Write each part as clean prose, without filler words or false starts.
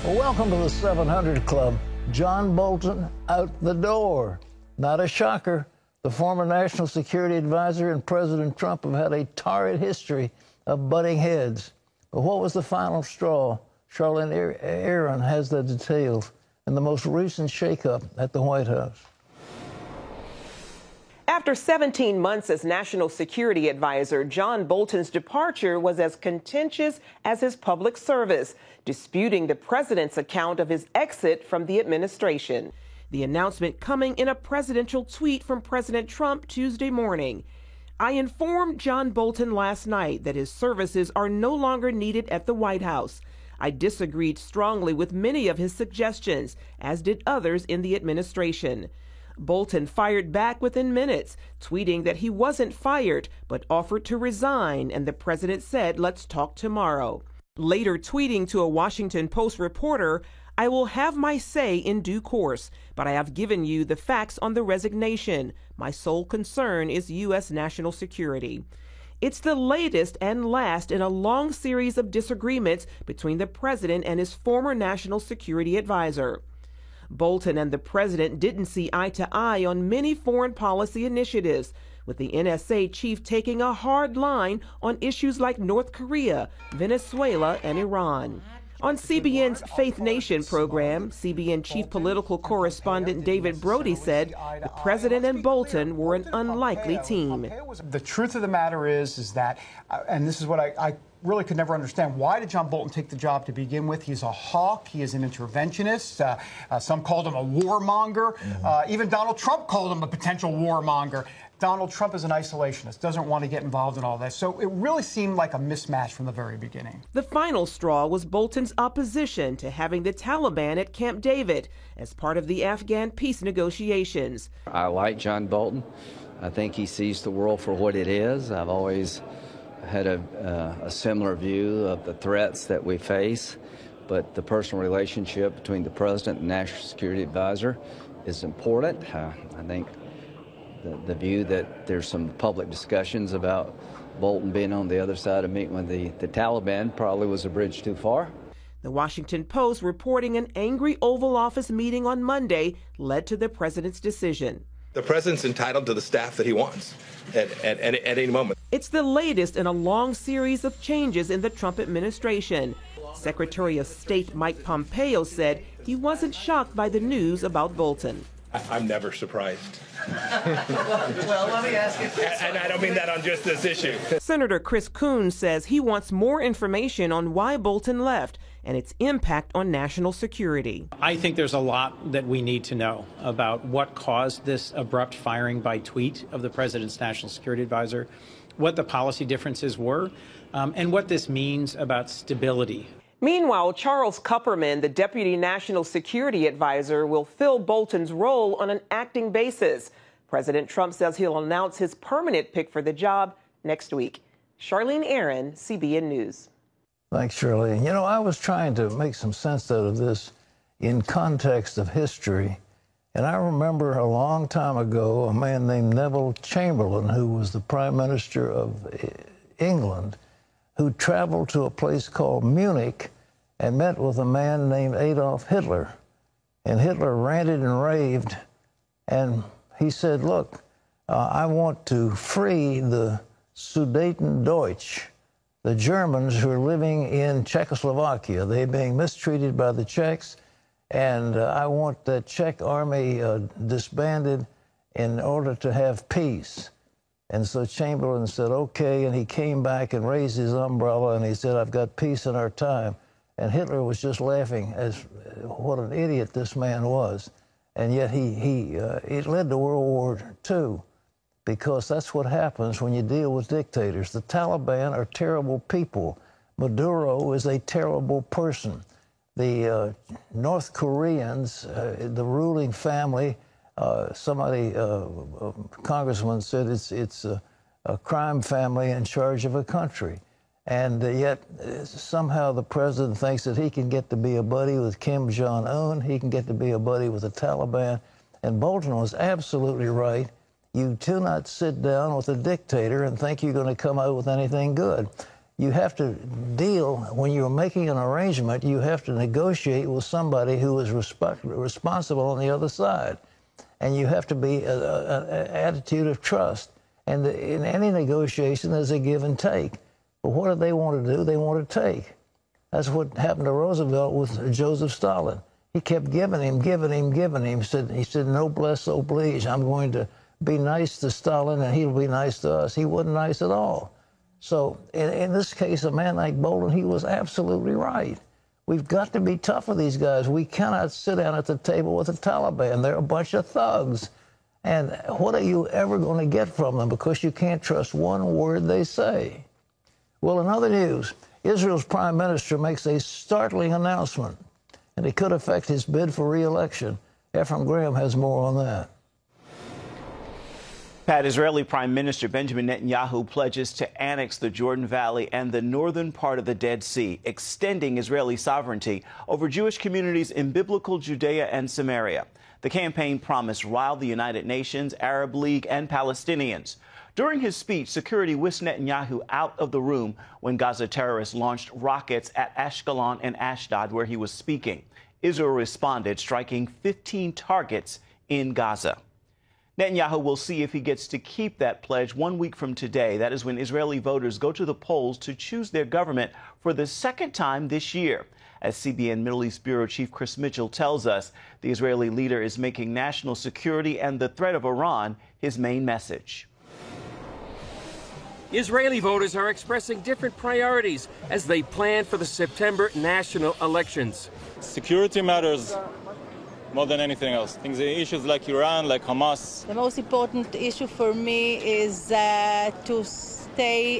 Well, welcome to the 700 Club. John Bolton out the door. Not a shocker. The former National Security Advisor and President Trump have had a torrid history of butting heads. But what was the final straw? Charlene Aaron has the details and the most recent shakeup at the White House. After 17 months as National Security Advisor, John Bolton's departure was as contentious as his public service, disputing the president's account of his exit from the administration. The announcement coming in a presidential tweet from President Trump Tuesday morning. I informed John Bolton last night that his services are no longer needed at the White House. I disagreed strongly with many of his suggestions, as did others in the administration. Bolton fired back within minutes, tweeting that he wasn't fired, but offered to resign, and the president said, "Let's talk tomorrow." Later tweeting to a Washington Post reporter, I will have my say in due course, but I have given you the facts on the resignation. My sole concern is U.S. national security. It's the latest and last in a long series of disagreements between the president and his former national security advisor. Bolton and the president didn't see eye to eye on many foreign policy initiatives, with the NSA chief taking a hard line on issues like North Korea, Venezuela, and Iran. On CBN's Faith Nation program, CBN chief political correspondent David Brody said the president and Bolton were an unlikely team. The truth of the matter is that, and this is what I really could never understand, why did John Bolton take the job to begin with? He's a hawk. He is an interventionist. Some called him a warmonger. Even Donald Trump called him a potential warmonger. Donald Trump is an isolationist, doesn't want to get involved in all that. So it really seemed like a mismatch from the very beginning. The final straw was Bolton's opposition to having the Taliban at Camp David as part of the Afghan peace negotiations. I like John Bolton. I think he sees the world for what it is. I've always had a similar view of the threats that we face, but the personal relationship between the president and national security advisor is important. I think the view that there's some public discussions about Bolton being on the other side of meeting with the Taliban probably was a bridge too far. The Washington Post reporting an angry Oval Office meeting on Monday led to the president's decision. The president's entitled to the staff that he wants at any moment. It's the latest in a long series of changes in the Trump administration. Secretary of State Mike Pompeo said he wasn't shocked by the news about Bolton. I'm never surprised. Well, let me ask you this. And I don't mean that on just this issue. Senator Chris Coons says he wants more information on why Bolton left and its impact on national security. I think there's a lot that we need to know about what caused this abrupt firing by tweet of the president's national security advisor, what the policy differences were, and what this means about stability. Meanwhile, Charles Kupperman, the Deputy National Security Advisor, will fill Bolton's role on an acting basis. President Trump says he'll announce his permanent pick for the job next week. Charlene Aaron, CBN News. Thanks, Shirley. You know, I was trying to make some sense out of this in context of history. And I remember a long time ago a man named Neville Chamberlain, who was the Prime Minister of England, who traveled to a place called Munich and met with a man named Adolf Hitler. And Hitler ranted and raved, and he said, look, I want to free the Sudetendeutsch, the Germans who are living in Czechoslovakia. They're being mistreated by the Czechs, and I want the Czech army disbanded in order to have peace. And so Chamberlain said, okay, and he came back and raised his umbrella, and he said, I've got peace in our time. And Hitler was just laughing as what an idiot this man was. And yet it led to World War II, because that's what happens when you deal with dictators. The Taliban are terrible people. Maduro is a terrible person. The North Koreans, the ruling family, a congressman said it's a crime family in charge of a country. And yet somehow the president thinks that he can get to be a buddy with Kim Jong-un, he can get to be a buddy with the Taliban. And Bolton was absolutely right. You do not sit down with a dictator and think you're going to come out with anything good. you have to deal, when you're making an arrangement, you have to negotiate with somebody who is responsible on the other side. And you have to be an attitude of trust. And in any negotiation, there's a give and take. But what do they want to do? They want to take. That's what happened to Roosevelt with Joseph Stalin. He kept giving him. He said, noblesse oblige. I'm going to be nice to Stalin, and he'll be nice to us. He wasn't nice at all. So in this case, a man like Bolton, he was absolutely right. We've got to be tough with these guys. We cannot sit down at the table with the Taliban. They're a bunch of thugs. And what are you ever going to get from them? Because you can't trust one word they say. Well, in other news, Israel's prime minister makes a startling announcement, and it could affect his bid for re-election. Ephraim Graham has more on that. Pat, Israeli Prime Minister Benjamin Netanyahu pledges to annex the Jordan Valley and the northern part of the Dead Sea, extending Israeli sovereignty over Jewish communities in biblical Judea and Samaria. The campaign promised riled the United Nations, Arab League, and Palestinians. During his speech, security whisked Netanyahu out of the room when Gaza terrorists launched rockets at Ashkelon and Ashdod, where he was speaking. Israel responded, striking 15 targets in Gaza. Netanyahu will see if he gets to keep that pledge 1 week from today. That is when Israeli voters go to the polls to choose their government for the second time this year. As CBN Middle East Bureau Chief Chris Mitchell tells us, the Israeli leader is making national security and the threat of Iran his main message. Israeli voters are expressing different priorities as they plan for the September national elections. Security matters more than anything else. Things, issues like Iran, like Hamas. The most important issue for me is to stay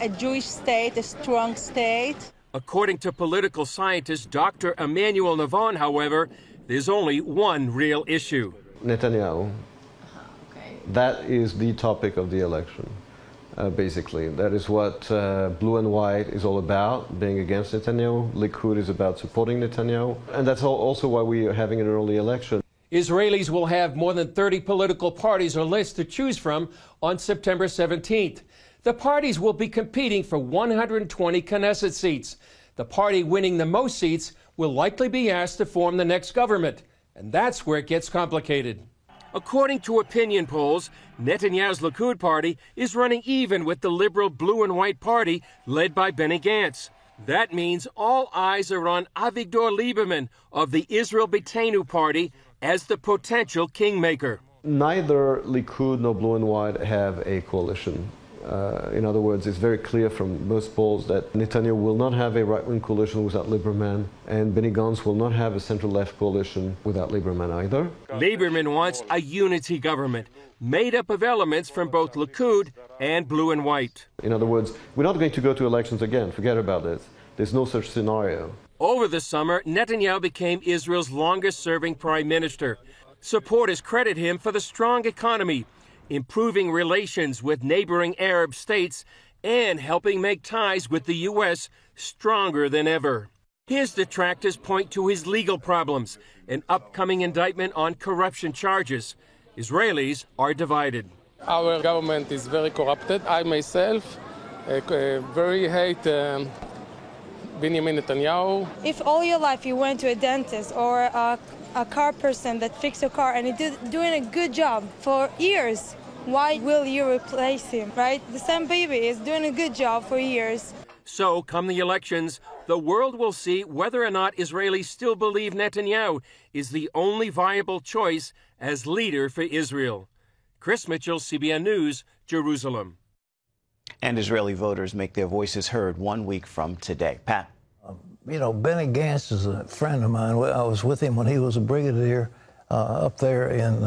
a Jewish state, a strong state. According to political scientist Dr. Emmanuel Navon, however, there's only one real issue. Netanyahu. That is the topic of the election. Basically, that is what blue and white is all about, being against Netanyahu. Likud is about supporting Netanyahu. And that's also why we are having an early election. Israelis will have more than 30 political parties or lists to choose from on September 17th. The parties will be competing for 120 Knesset seats. The party winning the most seats will likely be asked to form the next government. And that's where it gets complicated. According to opinion polls, Netanyahu's Likud party is running even with the liberal blue and white party led by Benny Gantz. That means all eyes are on Avigdor Lieberman of the Israel Beitenu party as the potential kingmaker. Neither Likud nor blue and white have a coalition. In other words, it's very clear from most polls that Netanyahu will not have a right-wing coalition without Lieberman, and Benny Gantz will not have a center-left coalition without Lieberman either. Lieberman wants a unity government made up of elements from both Likud and blue and white. In other words, we're not going to go to elections again. Forget about this. There's no such scenario. Over the summer, Netanyahu became Israel's longest-serving prime minister. Supporters credit him for the strong economy, improving relations with neighboring Arab states, and helping make ties with the U.S. stronger than ever. His detractors point to his legal problems, an upcoming indictment on corruption charges. Israelis are divided. Our government is very corrupted. I myself very hate Benjamin Netanyahu. If all your life you went to a dentist or a car person that fixed your car and he's doing a good job for years, why will you replace him, right? The same baby is doing a good job for years. So, come the elections, the world will see whether or not Israelis still believe Netanyahu is the only viable choice as leader for Israel. Chris Mitchell, CBN News, Jerusalem. And Israeli voters make their voices heard 1 week from today. Pat. You know, Benny Gantz is a friend of mine. I was with him when he was a brigadier up there in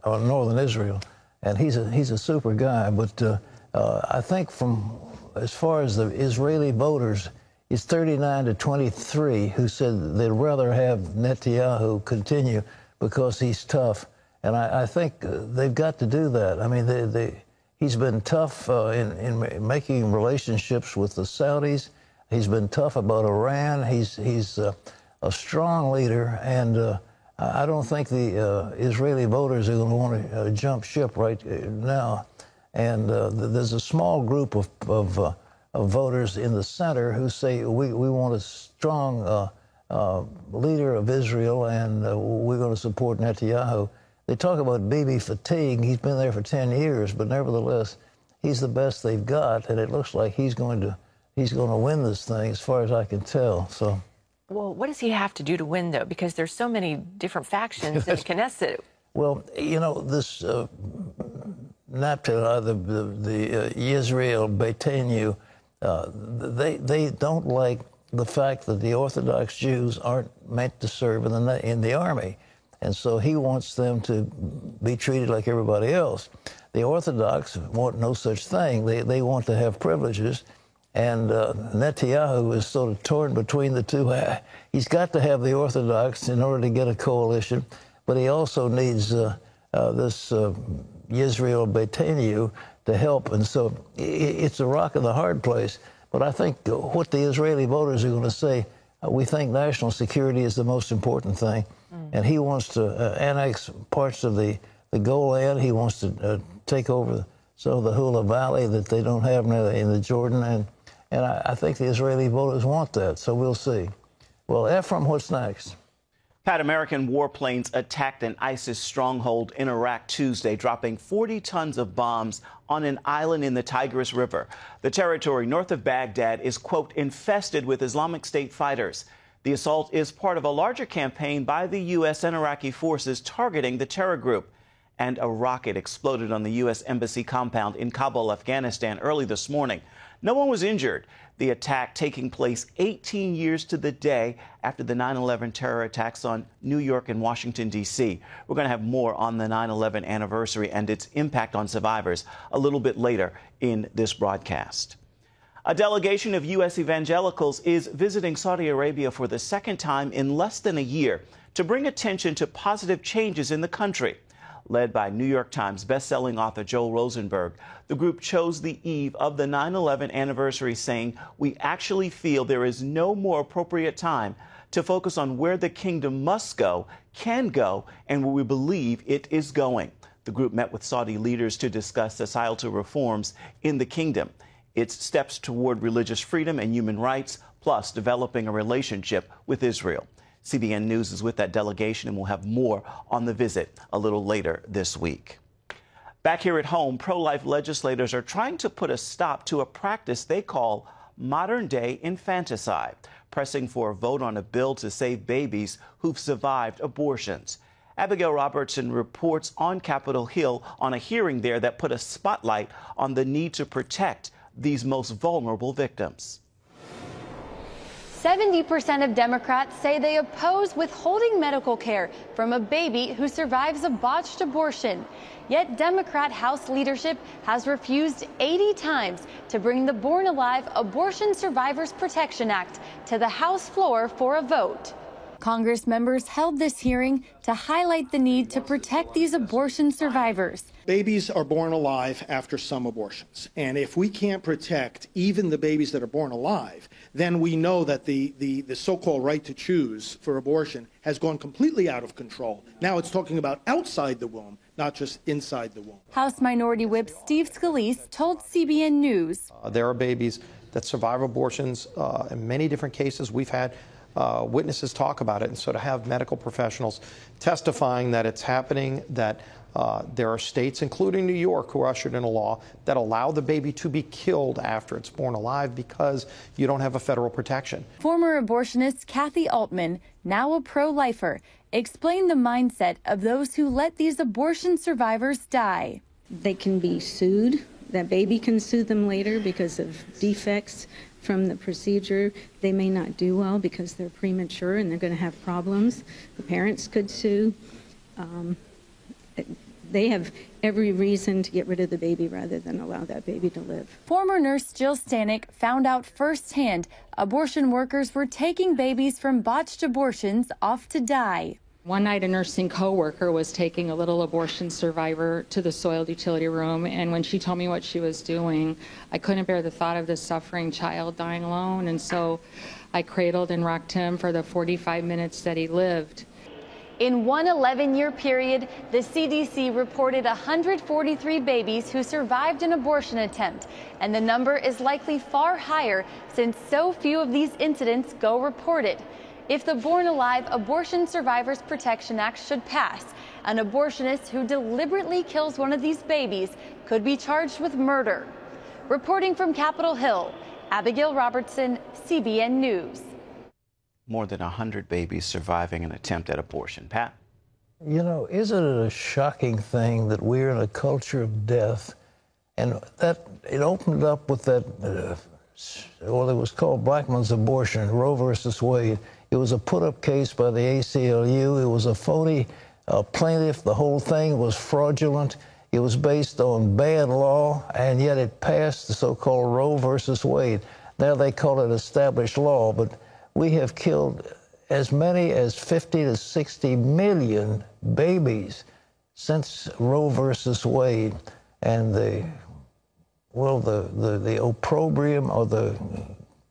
northern Israel, and he's a super guy. But I think from as far as the Israeli voters, it's 39 to 23 who said they'd rather have Netanyahu continue because he's tough. And I think they've got to do that. I mean, he's been tough in making relationships with the Saudis. He's been tough about Iran. He's a strong leader, and I don't think the Israeli voters are going to want to jump ship right now. And there's a small group of voters in the center who say we want a strong leader of Israel, and we're going to support Netanyahu. They talk about Bibi fatigue. He's been there for 10 years, but nevertheless, he's the best they've got, and it looks like he's going to win this thing, as far as I can tell. So. Well, what does he have to do to win, though? Because there's so many different factions in Knesset. Well, you know, this Naphtali, the Yisrael Beitenu, they don't like the fact that the Orthodox Jews aren't meant to serve in the army. And so he wants them to be treated like everybody else. The Orthodox want no such thing. They want to have privileges. And Netanyahu is sort of torn between the two. He's got to have the Orthodox in order to get a coalition, but he also needs this Yisrael Beitenu to help. And so it's a rock in the hard place. But I think what the Israeli voters are going to say, we think national security is the most important thing. And he wants to annex parts of the Golan. He wants to take over some of the Hula Valley that they don't have in the Jordan. And I think the Israeli voters want that, so we'll see. Well, Ephraim, what's next? Pat, American warplanes attacked an ISIS stronghold in Iraq Tuesday, dropping 40 tons of bombs on an island in the Tigris River. The territory north of Baghdad is, quote, infested with Islamic State fighters. The assault is part of a larger campaign by the U.S. and Iraqi forces targeting the terror group. And a rocket exploded on the U.S. Embassy compound in Kabul, Afghanistan, early this morning. No one was injured. The attack taking place 18 years to the day after the 9/11 terror attacks on New York and Washington, D.C. We're going to have more on the 9/11 anniversary and its impact on survivors a little bit later in this broadcast. A delegation of U.S. evangelicals is visiting Saudi Arabia for the second time in less than a year to bring attention to positive changes in the country. Led by New York Times bestselling author Joel Rosenberg, the group chose the eve of the 9/11 anniversary, saying, "We actually feel there is no more appropriate time to focus on where the kingdom must go, can go, and where we believe it is going." The group met with Saudi leaders to discuss societal reforms in the kingdom, its steps toward religious freedom and human rights, plus developing a relationship with Israel. CBN News is with that delegation, and we'll have more on the visit a little later this week. Back here at home, pro-life legislators are trying to put a stop to a practice they call modern-day infanticide, pressing for a vote on a bill to save babies who've survived abortions. Abigail Robertson reports on Capitol Hill on a hearing there that put a spotlight on the need to protect these most vulnerable victims. 70% of Democrats say they oppose withholding medical care from a baby who survives a botched abortion. Yet Democrat House leadership has refused 80 times to bring the Born Alive Abortion Survivors Protection Act to the House floor for a vote. Congress members held this hearing to highlight the need to protect these abortion survivors. Babies are born alive after some abortions. And if we can't protect even the babies that are born alive, then we know that the so-called right to choose for abortion has gone completely out of control. Now it's talking about outside the womb, not just inside the womb. House Minority Whip Steve Scalise told CBN News. There are babies that survive abortions in many different cases. We've had witnesses talk about it. And so to have medical professionals testifying that it's happening, that there are states, including New York, who ushered in a law that allow the baby to be killed after it's born alive because you don't have a federal protection. Former abortionist Kathy Altman, now a pro-lifer, explained the mindset of those who let these abortion survivors die. They can be sued. That baby can sue them later because of defects from the procedure. They may not do well because they're premature and they're going to have problems. The parents could sue. They have every reason to get rid of the baby rather than allow that baby to live. Former nurse Jill Stanek found out firsthand abortion workers were taking babies from botched abortions off to die. One night, a nursing coworker was taking a little abortion survivor to the soiled utility room, and when she told me what she was doing, I couldn't bear the thought of this suffering child dying alone, and so I cradled and rocked him for the 45 minutes that he lived. In one 11-year period, the CDC reported 143 babies who survived an abortion attempt, and the number is likely far higher since so few of these incidents go reported. If the Born Alive Abortion Survivors Protection Act should pass, an abortionist who deliberately kills one of these babies could be charged with murder. Reporting from Capitol Hill, Abigail Robertson, CBN News. More than 100 babies surviving an attempt at abortion. Pat? You know, isn't it a shocking thing that we're in a culture of death? And that it opened up with that, well, it was called Blackmun's abortion, Roe versus Wade. It was a put-up case by the ACLU. It was a phony plaintiff. The whole thing was fraudulent. It was based on bad law, and yet it passed the so-called Roe versus Wade. Now they call it established law, but we have killed as many as 50 to 60 million babies since Roe versus Wade. And the opprobrium or the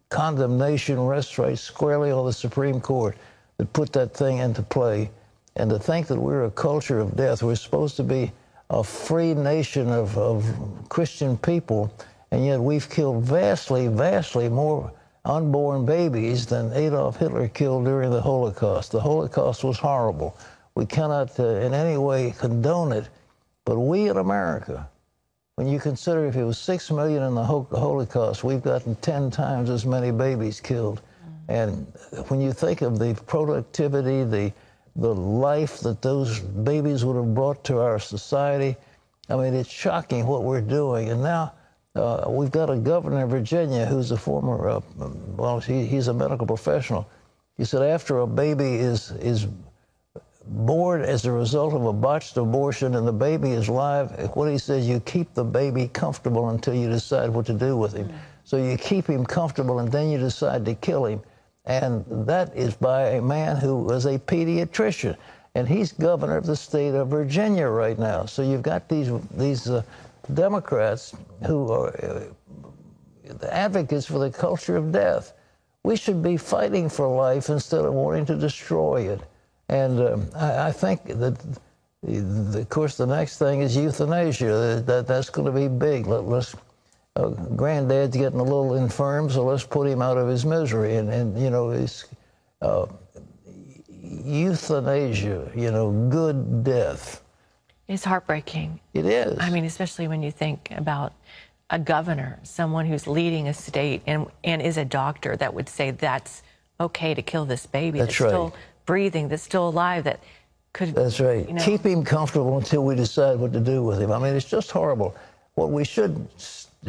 condemnation rests right squarely on the Supreme Court that put that thing into play. And to think that we're a culture of death, we're supposed to be a free nation of Christian people, and yet we've killed vastly, vastly more unborn babies than Adolf Hitler killed during the Holocaust. The Holocaust was horrible. We cannot in any way condone it, but we in America, when you consider if it was 6 million in the Holocaust, we've gotten 10 times as many babies killed. And when you think of the productivity, the life that those babies would have brought to our society, I mean, it's shocking what we're doing. And now we've got a governor in Virginia who's a former, well, he's a medical professional. He said after a baby is born as a result of a botched abortion and the baby is live, what he says, you keep the baby comfortable until you decide what to do with him. So you keep him comfortable and then you decide to kill him. And that is by a man who was a pediatrician. And he's governor of the state of Virginia right now. So you've got these Democrats who are the advocates for the culture of death. We should be fighting for life instead of wanting to destroy it. And I think that, of course, the next thing is euthanasia. That's going to be big. Granddad's getting a little infirm, so let's put him out of his misery. And you know, it's euthanasia, you know, good death. It's heartbreaking. It is. I mean, especially when you think about a governor, someone who's leading a state and is a doctor that would say that's okay to kill this baby that's right. Still breathing, that's still alive, that could... That's right. You know, keep him comfortable until we decide what to do with him. I mean, it's just horrible. What we should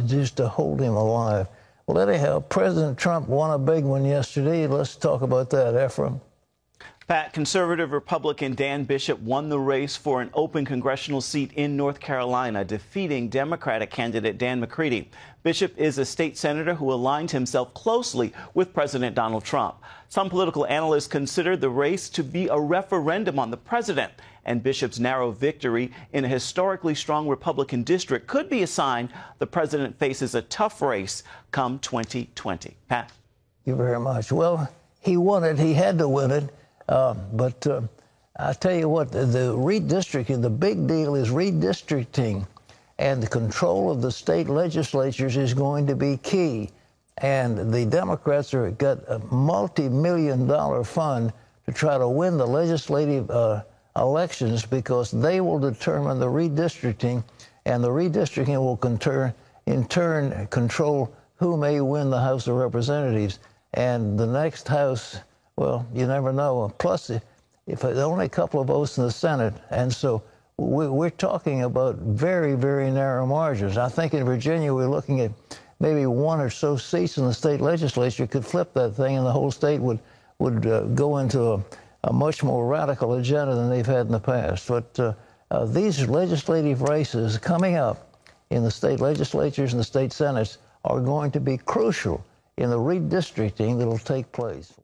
do is to hold him alive. Well, anyhow, President Trump won a big one yesterday. Let's talk about that, Ephraim. Pat, conservative Republican Dan Bishop won the race for an open congressional seat in North Carolina, defeating Democratic candidate Dan McCready. Bishop is a state senator who aligned himself closely with President Donald Trump. Some political analysts considered the race to be a referendum on the president, and Bishop's narrow victory in a historically strong Republican district could be a sign the president faces a tough race come 2020. Pat? Thank you very much. Well, he won it. He had to win it. But I tell you what, the redistricting, the big deal is redistricting, and the control of the state legislatures is going to be key. And the Democrats have got a multi-million-dollar fund to try to win the legislative elections because they will determine the redistricting, and the redistricting will in turn control who may win the House of Representatives. And the next House, well, you never know. Plus, if only a couple of votes in the Senate, and so we're talking about very, very narrow margins. I think in Virginia we're looking at maybe one or so seats in the state legislature could flip that thing, and the whole state would go into a much more radical agenda than they've had in the past. But these legislative races coming up in the state legislatures and the state senates are going to be crucial in the redistricting that will take place.